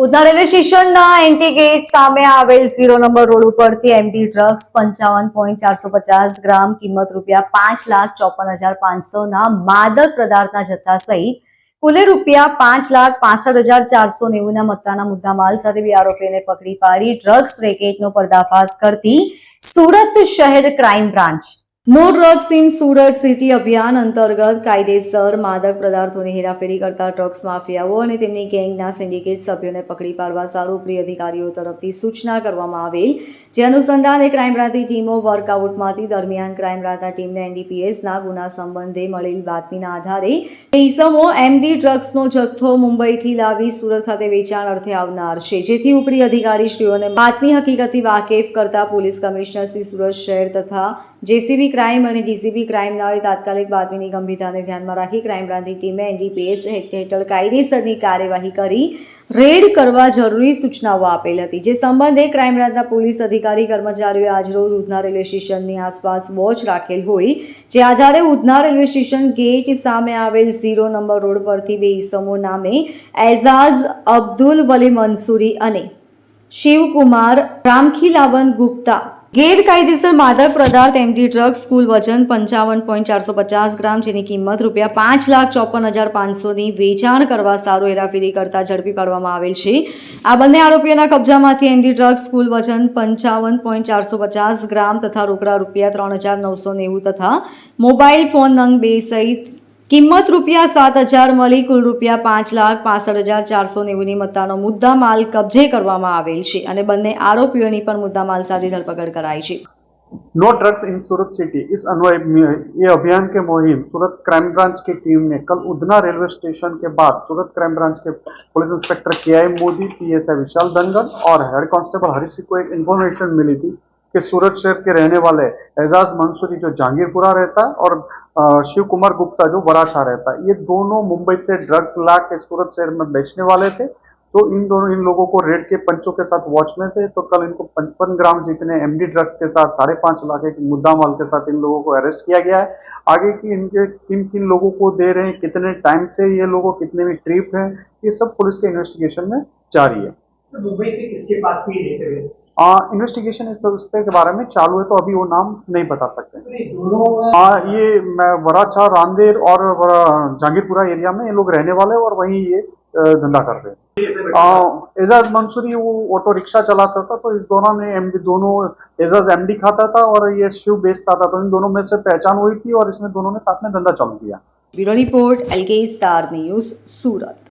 Udhna railway સ્ટેશનના anti gate સામે આવેલ 0 નંબર રોડ ઉપરથી એમડી ડ્રગ્સ 55.450 ગ્રામ કિંમત ₹5,54,500 ના માદક પદાર્થના જથ્થા સહિત કુલે ₹5,65,490 ના મત્તાના મુદ્દામાલ સાથે બે આરોપીઓને પકડી પાડી ડ્રગ્સ રેકેટનો પર્દાફાશ કરતી સુરત શહેર crime branch no drugs in Surat city અભિયાન અંતર્ગત કાયદેસર માદક પદાર્થોની હેરાફેરી કરતા ડ્રગ્સ માફિયાઓ અને તેમની ગેંગના સિન્ડિકેટ સભ્યોને પકડી પાડવા સારૂપરી અધિકારીઓ તરફથી સૂચના કરવામાં આવેલ, જે અનુસંધાને ક્રાઇમ બ્રાન્ચની ટીમો વર્કઆઉટમાંથી દરમિયાન ક્રાઇમ બ્રાન્ચના ટીમને એનડીપીએસના ગુના સંબંધે મળેલ બાતમીના આધારે ઇસમો એમડી ડ્રગ્સનો જથ્થો મુંબઈથી લાવી સુરત ખાતે વેચાણ અર્થે આવનાર છે, જેથી ઉપરી અધિકારીશ્રીઓને બાતમી હકીકતથી વાકેફ કરતા પોલીસ કમિશનર શ્રી સુરત શહેર તથા જેસીબી ક્રાઇમ અને ડીસીબી ક્રાઇમના તાત્કાલિક બાતમીની ગંભીરતાને ધ્યાનમાં રાખી ક્રાઇમ બ્રાન્ચની ટીમે એનડીપીએસ એક્ટ હેઠળ કાયદેસરની કાર્યવાહી કરી રેડ કરવા જરૂરી સૂચનાઓ આપેલ હતી, જે સંબંધે ક્રાઇમ બ્રાન્ચના પોલીસ અધિકારી કર્મચારીઓએ આજરોજ ઉધના રેલવે સ્ટેશનની આસપાસ વોચ રાખેલ હોય, જે આધારે ઉધના રેલવે સ્ટેશન ગેટ સામે આવેલ 0 નંબર રોડ પરથી બે ઈસમો નામે એઝાઝ અબ્દુલ વલી મંસૂરી અને શિવકુમાર રામખીલાવન ગુપ્તા ગેરકાયદેસર માદક પદાર્થ એમડી ડ્રગ્સ કુલ વજન 55.450 ગ્રામ, જેની કિંમત ₹5,54,500 ની વેચાણ કરવા સારો હેરાફેરી કરતા ઝડપી પાડવામાં આવેલ છે. આ બંને આરોપીઓના કબજામાંથી એમડી ડ્રગ્સ કુલ વજન 55.450 ગ્રામ તથા રોકડા ₹3,990 તથા મોબાઈલ ફોન નંગ 2 સહિત કિંમત ₹7,000 મળી કુલ ₹5,65,490 ની મત્તાનો મુદ્દા માલ કબજે કરવામાં આવેલ છે અને બંને આરોપીઓની પણ મુદ્દા માલ સાથે ધરપકડ કરાઈ છે. No drugs in Surat city इस अन्वय में ये अभियान के मुहिम सूरत क्राइम ब्रांच की टीम ने कल उधना रेलवे स्टेशन के बाद सूरत क्राइम ब्रांच के police inspector K I Modi, PSI Vishal Dangal और हेड कांस्टेबल हरीश को एक इन्फॉर्मेशन मिली थी कि सूरत शहर के रहने वाले एजाज मंसूरी जो जहांगीरपुरा रहता है और शिव कुमार गुप्ता जो वराछा रहता है, ये दोनों मुंबई से ड्रग्स ला के सूरत शहर में बेचने वाले थे. तो इन लोगों को रेड के पंचों के साथ वॉच में थे, तो कल इनको 55 ग्राम जितने एमडी ड्रग्स के साथ 5.5 लाख के मुद्दा माल के साथ इन लोगों को अरेस्ट किया गया है. आगे की इनके किन लोगों को दे रहे हैं, कितने टाइम से ये लोगों कितने में ट्रिप है, ये सब पुलिस के इन्वेस्टिगेशन में जारी है. मुंबई से किसके पास से ये लेते हुए इन्वेस्टिगेशन इस के बारे में चालू है, तो अभी वो नाम नहीं बता सकते. ये वराछा, रांदेर और जहांगीरपुरा एरिया में ये लोग रहने वाले हैं और वहीं ये धंधा करते हैं. एजाज मंसूरी वो ऑटो रिक्शा चलाता था, तो इस दौरान दोनों एजाज एमडी खाता था और ये शिव बेचता था, तो इन दोनों में से पहचान हुई थी और इसमें दोनों ने साथ में धंधा चालू किया. Bureau report, LK star news, सूरत.